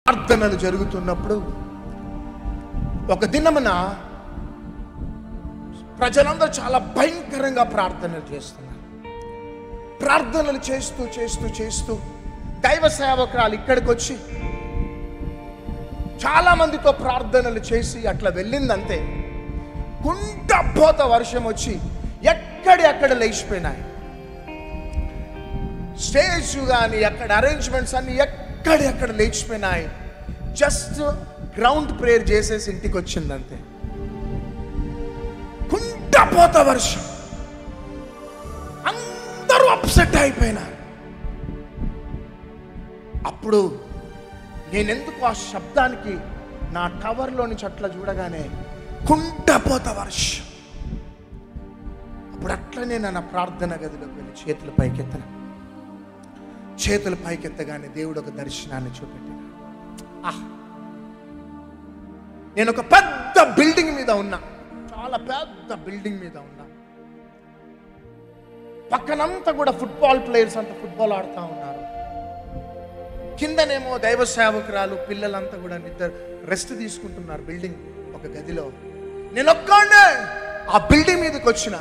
ప్రార్థనలు జరుగుతున్నప్పుడు ఒక దినమున ప్రజలందరూ చాలా భయంకరంగా ప్రార్థనలు చేస్తున్నారు. ప్రార్థనలు చేస్తూ చేస్తూ చేస్తూ దైవ సేవకురాలు ఇక్కడికి వచ్చి చాలా మందితో ప్రార్థనలు చేసి అట్లా వెళ్ళిందంతే. కుండపోత వర్షం వచ్చి ఎక్కడి లేచిపోయినాయి. స్టేజ్ కానీ అక్కడ అరేంజ్మెంట్స్ అన్ని ఎక్కడ లేచిపోయినాయి. జస్ట్ గ్రౌండ్ ప్రేయర్ చేసేసి ఇంటికి వచ్చిందంతే. కుండపోత వర్షం, అందరూ అప్సెట్ అయిపోయినారు. అప్పుడు నేనెందుకు ఆ శబ్దానికి నా టవర్లో నుంచి అట్లా చూడగానే కుండపోత వర్షం. అప్పుడు అట్లనే నా ప్రార్థన గదిలోకి వెళ్ళి చేతులు పైకెత్తగానే దేవుడు ఒక దర్శనాన్ని చూపెట్టాడు. నేను ఒక పెద్ద బిల్డింగ్ మీద ఉన్నా, చాలా పెద్ద బిల్డింగ్ మీద ఉన్నా. పక్కనంతా కూడా ఫుట్బాల్ ప్లేయర్స్ అంతా ఫుట్బాల్ ఆడుతూ ఉన్నారు. కిందనేమో దైవ సేవకురాలు పిల్లలంతా కూడా నిద్ర రెస్ట్ తీసుకుంటున్నారు బిల్డింగ్ ఒక గదిలో. నేను ఒక్కడే ఆ బిల్డింగ్ మీదకి వచ్చిన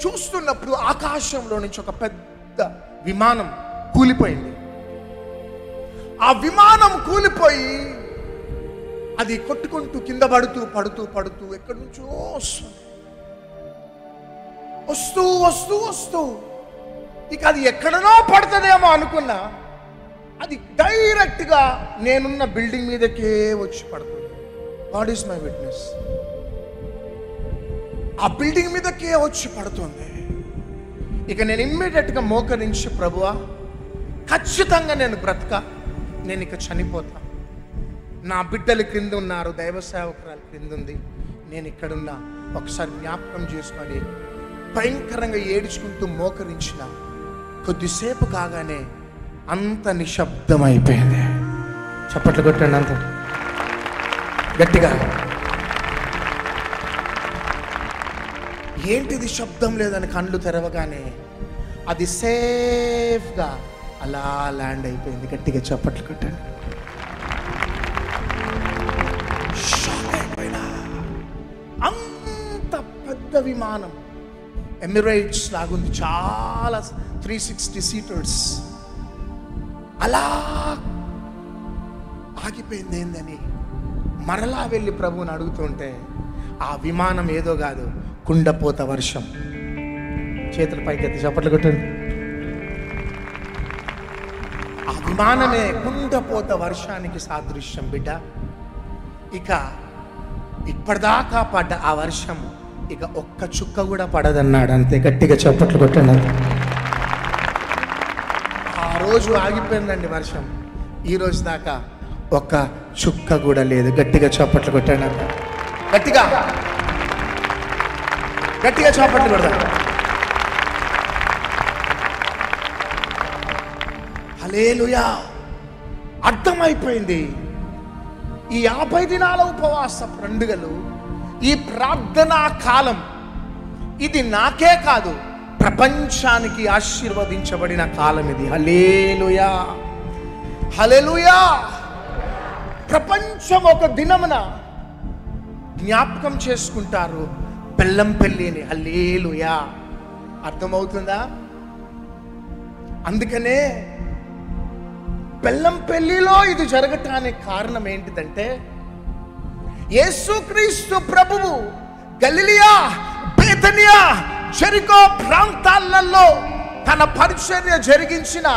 చూస్తున్నప్పుడు ఆకాశంలో నుంచి ఒక పెద్ద విమానం కూలిపోయింది. ఆ విమానం కూలిపోయి అది కొట్టుకుంటూ కింద పడుతూ ఎక్కడి నుంచో వస్తూ ఇక అది ఎక్కడనో పడుతుందేమో అనుకున్నా, అది డైరెక్ట్గా నేనున్న బిల్డింగ్ మీదకే వచ్చి పడుతుంది. God is my witness. ఆ బిల్డింగ్ మీదకే వచ్చి పడుతుంది. ఇక నేను ఇమ్మీడియట్గా మోకరించి, ప్రభువా ఖచ్చితంగా నేను నేను ఇక చనిపోతా. నా బిడ్డలు క్రింద ఉన్నారు, దైవ సేవకురాలు క్రింద ఉంది, నేను ఇక్కడున్నా, ఒకసారి జ్ఞాపకం చేసుకొని భయంకరంగా ఏడ్చుకుంటూ మోకరించిన. కొద్దిసేపు కాగానే అంత నిశ్శబ్దం అయిపోయింది. చప్పట్లు కొట్టండి అంత గట్టిగా. ఏంటిది శబ్దం లేదని కళ్ళు తెరవగానే అది సేఫ్గా అలా ల్యాండ్ అయిపోయింది. గట్టిగా చప్పట్లు కొట్టండి. షాక్ అయిపోయినా. అంత పెద్ద విమానం, ఎమిరేట్స్ లాగుంది, చాలా 360 సీటర్స్, అలా ఆగిపోయింది. ఏందని మరలా వెళ్ళి ప్రభువుని అడుగుతుంటే ఆ విమానం ఏదో కాదు, కుండపోత వర్షం. చేతుల పైకెత్తి చప్పట్లు కొట్టండి. ఆ విమానమే కుండపోత వర్షానికి సాదృశ్యం బిడ్డ. ఇక ఇప్పటిదాకా పడ్డ ఆ వర్షం ఇక ఒక్క చుక్క కూడా పడదన్నాడు. అంతే. గట్టిగా చప్పట్లు కొట్టండి. అంతే. ఆ రోజు ఆగిపోయిందండి వర్షం. ఈ రోజు దాకా ఒక్క చుక్క కూడా లేదు. గట్టిగా చప్పట్లు కొట్టండి. అంత గట్టిగా చప్పట్లు కొడతాను. హల్లెలూయా. అర్థమైపోయింది. ఈ 50 దినాల ఉపవాస పండుగలు, ఈ ప్రార్థనా కాలం, ఇది నాకే కాదు ప్రపంచానికి ఆశీర్వదించబడిన కాలం ఇది. హల్లెలూయా, హల్లెలూయా. ప్రపంచం ఒక దినమున జ్ఞాపకం చేసుకుంటారు బెల్లం పెళ్ళిని. హల్లెలూయా. అర్థమవుతుందా? అందుకనే బెల్లం పెళ్లిలో ఇది జరగటానికి కారణం ఏంటిదంటే, యేసుక్రీస్తు ప్రభువు గలిలయ, బేతనియా, జెరికో ప్రాంతాలలో తన పరిచర్య జరిగించిన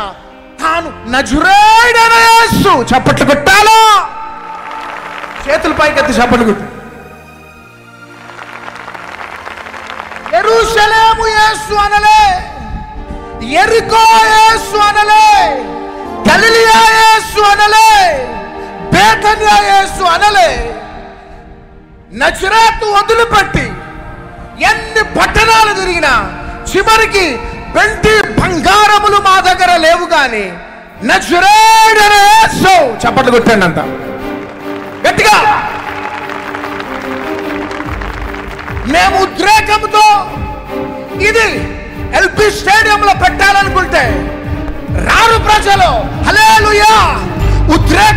తాను నజరేయుడైన యేసు. చప్పట్లు కొట్టాలా? చేతుల పైకెత్తి చప్పట్లు కొట్టు. యెరూషలేము యేసు అనలే, యెరికో యేసు అనలే, గలిలయ యేసు అనలే, బేతనియా యేసు అనలే. నజరేతు వదిలిపెట్టి ఎన్ని పట్టణాలు తిరిగినా చివరికి వెండి బంగారములు మా దగ్గర లేవు కానీ నజరేయుడైన యేసు. చప్పట్లు కొట్టండి అంత గట్టిగా. మేము ఉద్రేకంతో ఇది ఎల్పి స్టేడియంలో పెట్టాలనుకుంటే రారు ప్రజలు. హల్లెలూయా. ఉద్రేక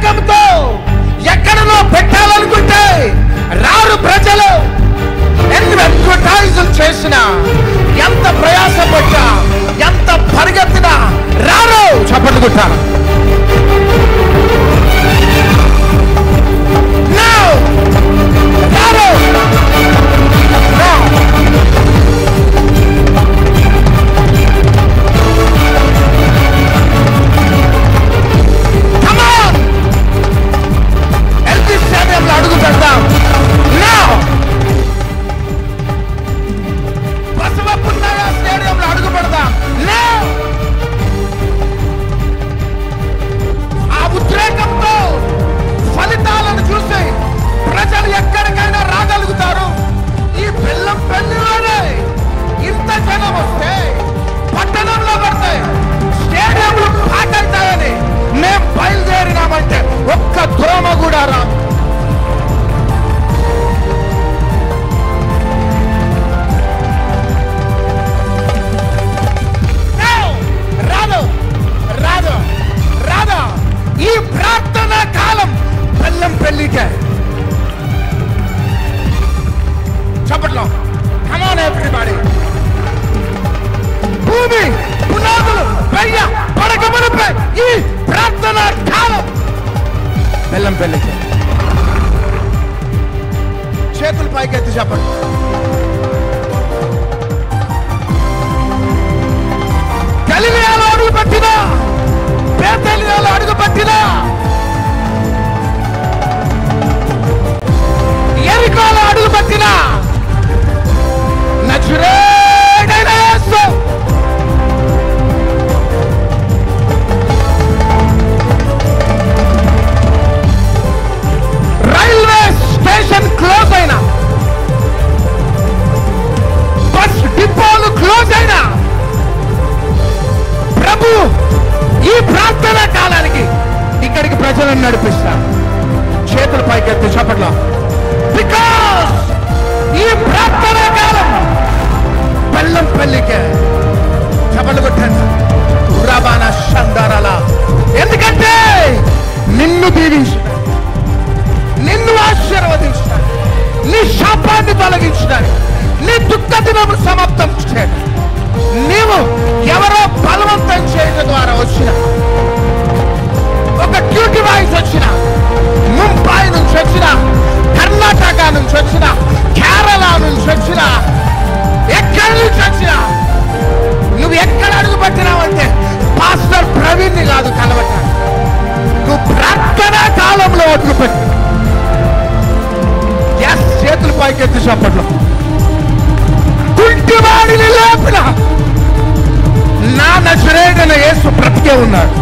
వారు ఎక్కడికైనా రాగలుగుతారు. ఈ బెల్లంపల్లిలోనే ఇంత జనం వస్తే పట్టణంలో పడతాయి, స్టేడియంలు పాటైతాయని మేము బయలుదేరినామంటే ఒక్క దోమ కూడా రాదు. రాదు. ఈ ప్రార్థన కాలం బెల్లంపల్లికే. చప్పట్లో come on everybody. భూమి పునాదులు పడకమునిపై ఈ ప్రార్థన కాలం బెల్లంపల్లికే. చేతులు పైకెత్తి చెప్పండి. గలిలయలో అడుగు పెట్టినా, బేతేలియాలో అడుగు పెట్టినా, యెరికోలో అడుగు పెట్టినా, నజరేయుడైన యేసు రైల్వే స్టేషన్ క్లోజ్ అయినా, బస్ డిపోలు క్లోజ్ అయినా, ప్రభు ఈ ప్రార్థన కాలానికి ఇక్కడికి ప్రజలను నడిపిస్తారు. చేతుల పైకెత్తి చప్పట్లో. బికాస్ ఈ ప్రార్థన కాలం బెల్లంపల్లికే. చప్పట్లు కొట్టండి. రవాణా షందారాల. ఎందుకంటే నిన్ను దీవించడానికి, నిన్ను ఆశీర్వదించడానికి, నీ శాపాన్ని తొలగించడానికి, నీ దుఃఖ దినము సమాప్తం చేయడానికి, నీవు ఎవరో బలవంతం చేయడం ద్వారా వచ్చిన ఒక డ్యూటీ వాయిస్ వచ్చిన, ముంబై నుంచి వచ్చిన, కర్ణాటక నుంచి వచ్చిన, కేరళ నుంచి వచ్చిన, ఎక్కడి నుంచి వచ్చిన, నువ్వు ఎక్కడ అడుగు పెట్టినావంటే పాస్టర్ ప్రవీణ్ కాదు కలవటానికి, నువ్వు ప్రార్థనా కాలంలో అడుగు పెట్టి. చేతులు పైకెత్తి చెప్పట్లో. కుంటివాడిని లేపిన నా నజరేయుడైన యేసు బ్రతికే ఉన్నాడు.